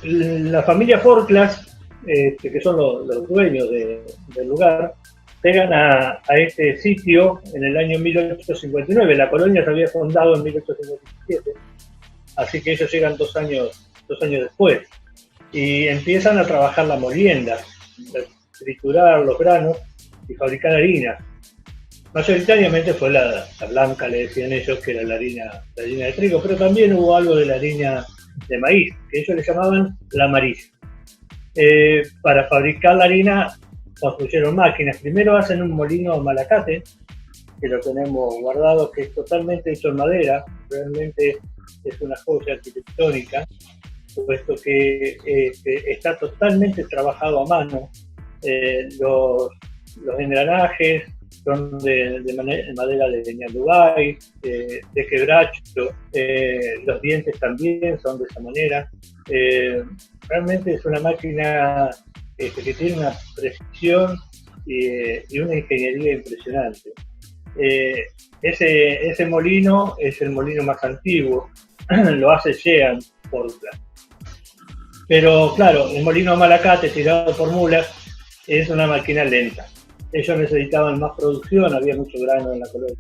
La familia Forclas, que son los dueños del lugar, llegan a este sitio en el año 1859. La colonia se había fundado en 1857, así que ellos llegan 2 años después y empiezan a trabajar la molienda, a triturar los granos y fabricar harina. Mayoritariamente fue la blanca, le decían ellos, que era la harina de trigo, pero también hubo algo de la harina de maíz, que ellos le llamaban la amarilla. Para fabricar la harina construyeron máquinas. Primero hacen un molino malacate, que lo tenemos guardado, que es totalmente hecho en madera, realmente es una joya arquitectónica, puesto que está totalmente trabajado a mano. Los engranajes son de madera de ñandubay, de quebracho, los dientes también son de esa manera. Realmente es una máquina que tiene una precisión y una ingeniería impresionante. Ese molino es el molino más antiguo, lo hace Sheehan Portland. Pero claro, el molino Malacate tirado por mulas es una máquina lenta. Ellos necesitaban más producción, había mucho grano en la colonia.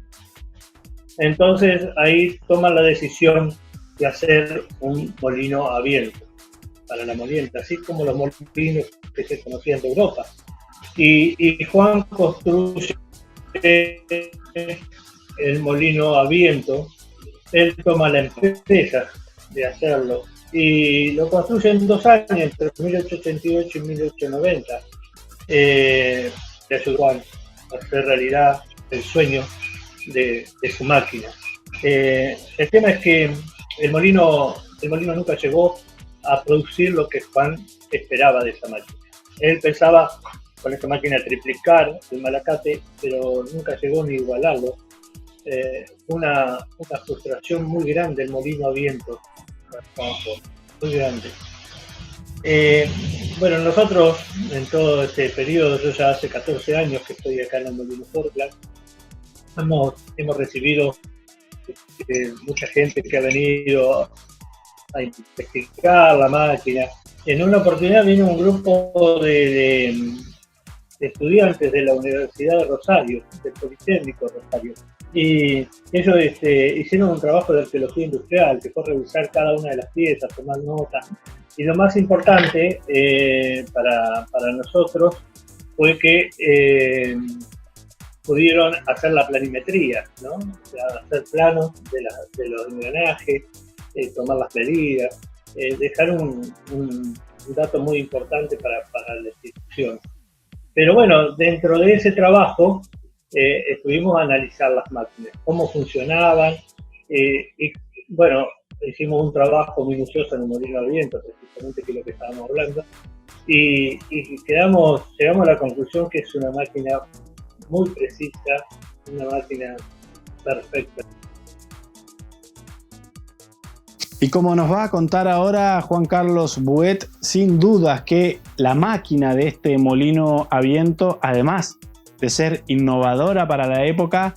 Entonces ahí toman la decisión de hacer un molino a viento para la molienda, así como los molinos que se conocían de Europa. Y Juan construye el molino a viento, él toma la empresa de hacerlo y lo construye en 2 años, entre 1888 y 1890. Le ayudó a hacer realidad el sueño de su máquina. El tema es que el molino nunca llegó a producir lo que Juan esperaba de esa máquina. Él pensaba con esta máquina triplicar el Malacate, pero nunca llegó ni a igualarlo. Una frustración muy grande el molino a viento, muy grande. Bueno, nosotros en todo este periodo, yo ya hace 14 años que estoy acá en el molino Forclas, hemos recibido mucha gente que ha venido a investigar la máquina. En una oportunidad vino un grupo de estudiantes de la Universidad de Rosario, del Politécnico de Rosario, y ellos hicieron un trabajo de arqueología industrial, que fue revisar cada una de las piezas, tomar notas, y lo más importante para nosotros fue que pudieron hacer la planimetría, ¿no? O sea, hacer planos de los engranajes, tomar las medidas, dejar un dato muy importante para la institución. Pero bueno, dentro de ese trabajo estuvimos a analizar las máquinas, cómo funcionaban, y bueno, hicimos un trabajo minucioso en el molino al viento, precisamente que es lo que estábamos hablando, y llegamos a la conclusión que es una máquina muy precisa, una máquina perfecta. Y como nos va a contar ahora Juan Carlos Bouet, sin dudas que la máquina de este molino a viento, además de ser innovadora para la época,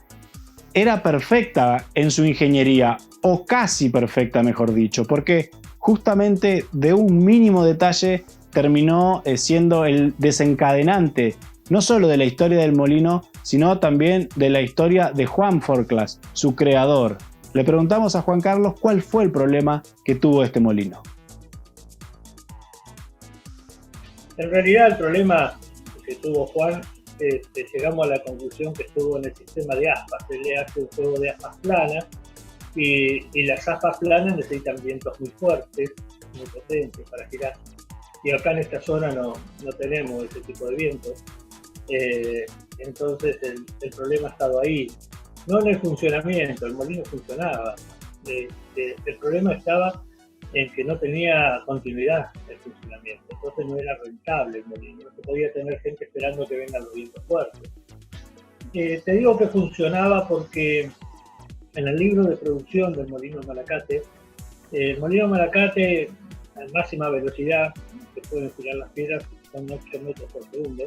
era perfecta en su ingeniería, o casi perfecta, mejor dicho, porque justamente de un mínimo detalle terminó siendo el desencadenante no solo de la historia del molino, sino también de la historia de Juan Forclas, su creador. Le preguntamos a Juan Carlos cuál fue el problema que tuvo este molino. En realidad el problema que tuvo Juan, llegamos a la conclusión que estuvo en el sistema de aspas. Él le hace un juego de aspas planas y las aspas planas necesitan vientos muy fuertes, muy potentes para girar. Y acá en esta zona no tenemos ese tipo de vientos. Entonces el problema ha estado ahí. No en el funcionamiento, el molino funcionaba. El problema estaba en que no tenía continuidad el funcionamiento, entonces no era rentable el molino, no se podía tener gente esperando que vengan los vientos fuertes. Te digo que funcionaba porque en el libro de producción del molino Malacate, el molino Malacate a máxima velocidad, que pueden girar las piedras, son 8 metros por segundo,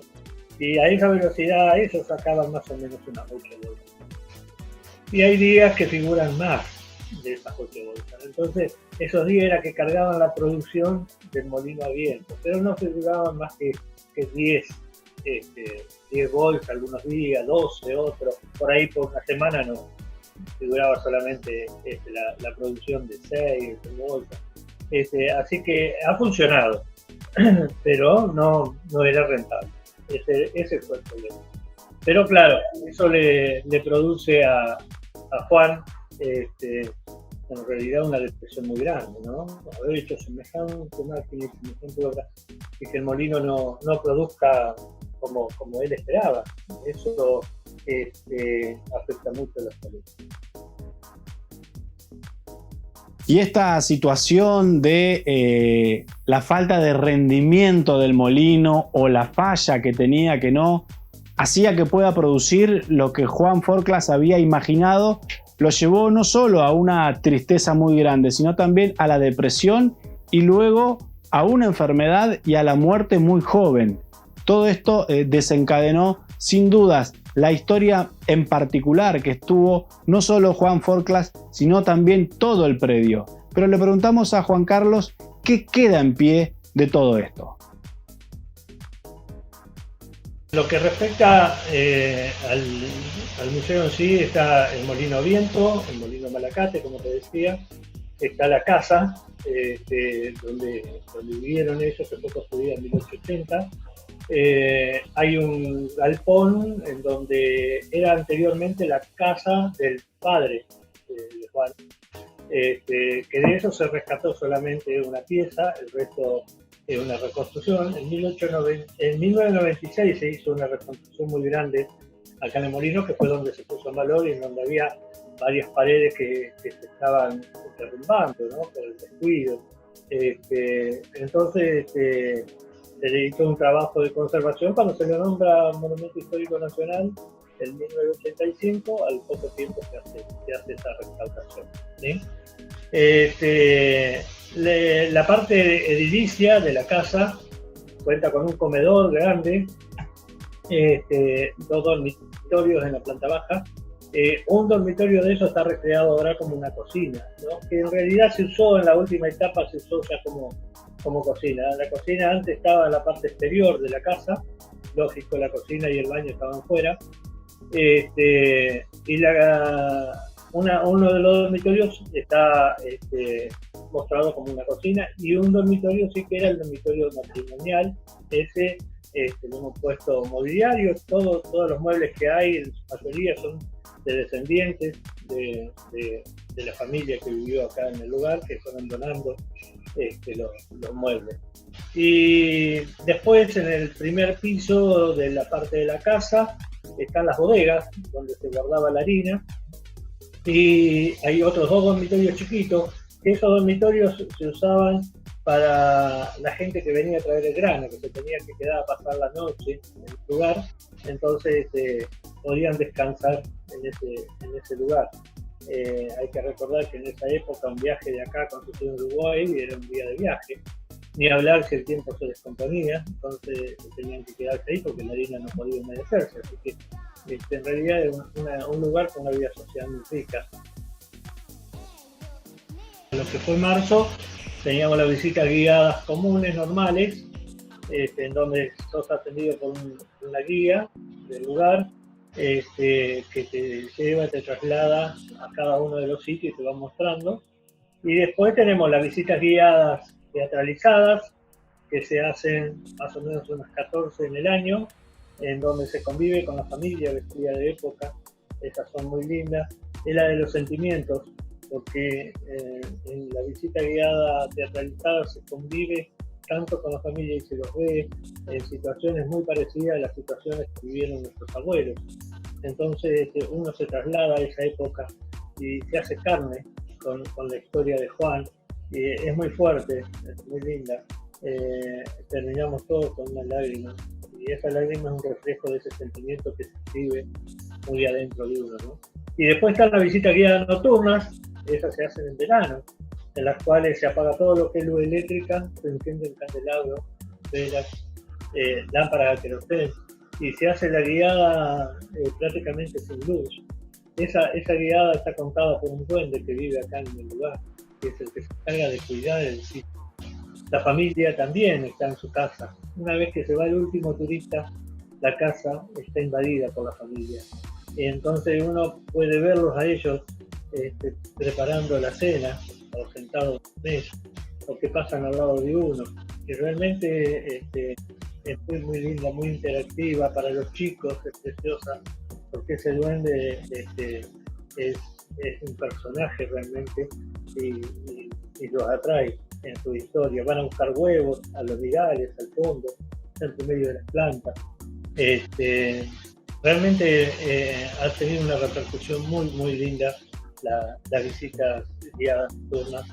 y a esa velocidad ellos sacaban más o menos unas 8 horas. Y hay días que figuran más, de esas 8 bolsas. Entonces, esos días era que cargaban la producción del molino a viento, pero no se duraban más que 10, 10 bolsas algunos días, 12 otros, por ahí por una semana no, se duraba solamente la producción de 6 bolsas. Así que ha funcionado, pero no era rentable. Ese fue el problema. Pero claro, eso le produce a Juan en realidad una depresión muy grande, ¿no? Haber hecho semejante máquina y semejante obra y que el molino no produzca como él esperaba. Eso afecta mucho a la salud. Y esta situación de la falta de rendimiento del molino o la falla que tenía que no hacía que pueda producir lo que Juan Forclaz había imaginado, lo llevó no solo a una tristeza muy grande, sino también a la depresión y luego a una enfermedad y a la muerte muy joven. Todo esto desencadenó sin dudas la historia en particular que estuvo no solo Juan Forclaz, sino también todo el predio. Pero le preguntamos a Juan Carlos qué queda en pie de todo esto. Lo que respecta al museo en sí, está el molino a viento, el molino Malacate, como te decía, está la casa donde vivieron ellos, que fue construida en 1880. Hay un galpón en donde era anteriormente la casa del padre de Juan, que de eso se rescató solamente una pieza, el resto es una reconstrucción. En 1996 se hizo una reconstrucción muy grande acá en el molino, que fue donde se puso en valor y en donde había varias paredes que se estaban derrumbando, ¿no? Por el descuido. Entonces se le hizo un trabajo de conservación cuando se le nombra Monumento Histórico Nacional en 1985, al poco tiempo se hace esa restauración, ¿sí? La parte edilicia de la casa cuenta con un comedor grande, 2 dormitorios en la planta baja. Un dormitorio de esos está recreado ahora como una cocina, ¿no? Que en realidad se usó en la última etapa, se usó ya como cocina. La cocina antes estaba en la parte exterior de la casa, lógico, la cocina y el baño estaban fuera. Y uno de los dormitorios está mostrado como una cocina, y un dormitorio sí que era el dormitorio matrimonial. Ese le hemos puesto mobiliario, todos los muebles que hay, en su mayoría son de descendientes de la familia que vivió acá en el lugar, que fueron donando los muebles. Y después, en el primer piso de la parte de la casa, están las bodegas donde se guardaba la harina, y hay otros 2 dormitorios chiquitos. Esos dormitorios se usaban para la gente que venía a traer el grano, que se tenía que quedar a pasar la noche en el lugar, entonces podían descansar en ese lugar. Hay que recordar que en esa época un viaje de acá con su en Uruguay era un día de viaje, ni hablar si el tiempo se descomponía, entonces tenían que quedarse ahí porque la harina no podía humedecerse, así que en realidad era un lugar con una vida social muy rica. En lo que fue marzo teníamos las visitas guiadas comunes, normales, en donde sos atendido por una guía del lugar, que te lleva, te traslada a cada uno de los sitios y te va mostrando. Y después tenemos las visitas guiadas teatralizadas, que se hacen más o menos unas 14 en el año, en donde se convive con la familia vestida de época. Esas son muy lindas. Es la de los sentimientos, porque en la visita guiada teatralizada se convive tanto con la familia y se los ve en situaciones muy parecidas a las situaciones que vivieron nuestros abuelos. Entonces uno se traslada a esa época y se hace carne con la historia de Juan. Es muy fuerte, es muy linda. Terminamos todos con una lágrima, y esa lágrima es un reflejo de ese sentimiento que se escribe muy adentro de uno, ¿no? Y después están las visitas guiadas nocturnas. Esas se hacen en verano, en las cuales se apaga todo lo que es luz eléctrica, se encienden candelabros, velas, lámparas de queroseno, y se hace la guiada prácticamente sin luz. esa guiada está contada por un duende que vive acá en el lugar, que es el que se encarga de cuidar el sitio. La familia también está en su casa. Una vez que se va el último turista, la casa está invadida por la familia. Y entonces uno puede verlos a ellos preparando la cena, o sentados en la mesa, o que pasan al lado de uno. Y realmente es muy linda, muy interactiva para los chicos, es preciosa, porque ese duende es un personaje realmente y los atrae en su historia. Van a buscar huevos a los virales, al fondo, entre medio de las plantas. Realmente ha tenido una repercusión muy linda las visitas guiadas nocturnas.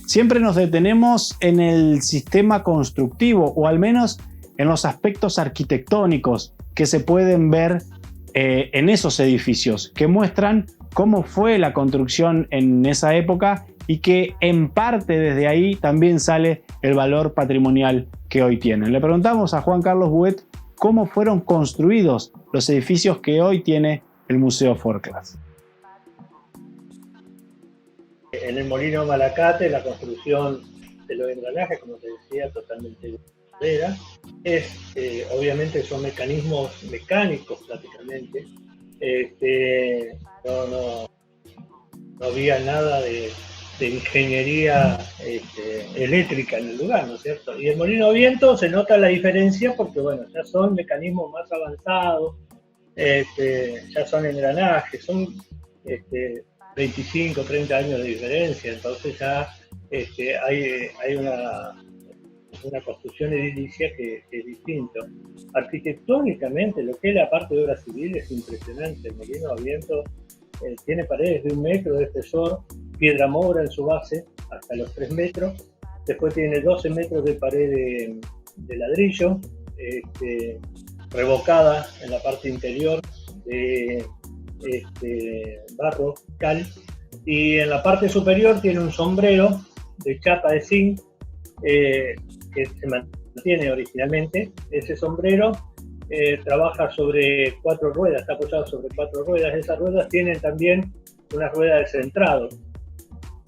Siempre nos detenemos en el sistema constructivo, o al menos en los aspectos arquitectónicos que se pueden ver en esos edificios, que muestran cómo fue la construcción en esa época y que en parte desde ahí también sale el valor patrimonial que hoy tienen. Le preguntamos a Juan Carlos Buet cómo fueron construidos los edificios que hoy tiene el Museo Forclaz. En el Molino Malacate, la construcción de los engranajes, como te decía, totalmente de madera. Obviamente son mecanismos mecánicos prácticamente. No había nada de ingeniería eléctrica en el lugar, ¿no es cierto? Y el molino a viento se nota la diferencia porque, bueno, ya son mecanismos más avanzados, ya son engranajes, son 25, 30 años de diferencia, entonces ya hay una construcción edilicia que es distinto. Arquitectónicamente, lo que es la parte de obra civil es impresionante. El molino a viento tiene paredes de 1 metro de espesor, piedra mora en su base, hasta los 3 metros. Después tiene 12 metros de pared de ladrillo, revocada en la parte interior de barro, cal. Y en la parte superior tiene un sombrero de chapa de zinc que se mantiene originalmente. Ese sombrero trabaja sobre 4 ruedas, está apoyado sobre 4 ruedas. Esas ruedas tienen también una rueda de centrado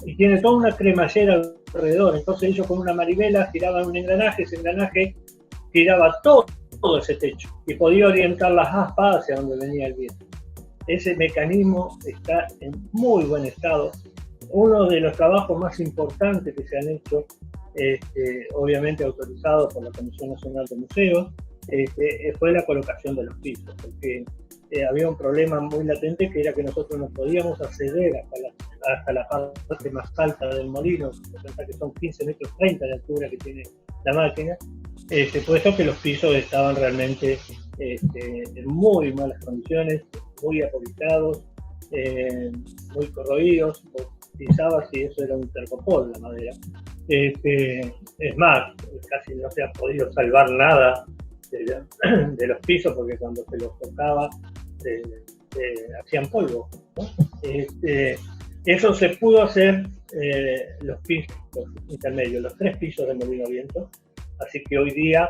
y tiene toda una cremallera alrededor. Entonces ellos con una manivela giraban un engranaje, ese engranaje giraba todo ese techo y podía orientar las aspas hacia donde venía el viento. Ese mecanismo está en muy buen estado. Uno de los trabajos más importantes que se han hecho, obviamente autorizado por la Comisión Nacional de Museos, fue la colocación de los pisos, porque había un problema muy latente, que era que nosotros no podíamos acceder hasta la parte más alta del molino, que son 15 metros 30 de altura que tiene la máquina, puesto que los pisos estaban realmente en muy malas condiciones, muy apolillados, muy corroídos. Pisabas y eso era un tercopol, la madera. Es más, casi no se ha podido salvar nada de los pisos, porque cuando se los tocaba hacían polvo, ¿no? Eso se pudo hacer, los pisos intermedios, los 3 pisos de molino a viento, así que hoy día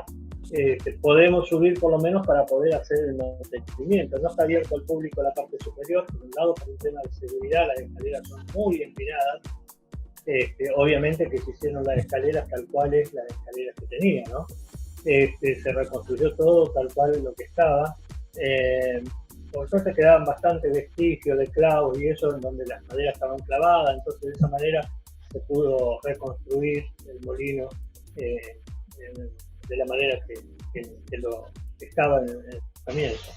podemos subir por lo menos para poder hacer el mantenimiento. No está abierto al público la parte superior, por un lado por un tema de seguridad, las escaleras son muy empinadas. Obviamente que se hicieron las escaleras tal cual es las escaleras que tenía, ¿no? Se reconstruyó todo tal cual lo que estaba. Por suerte quedaban bastantes vestigios de clavos y eso, en donde las maderas estaban clavadas, entonces de esa manera se pudo reconstruir el molino de la manera que lo estaba en el comienzo.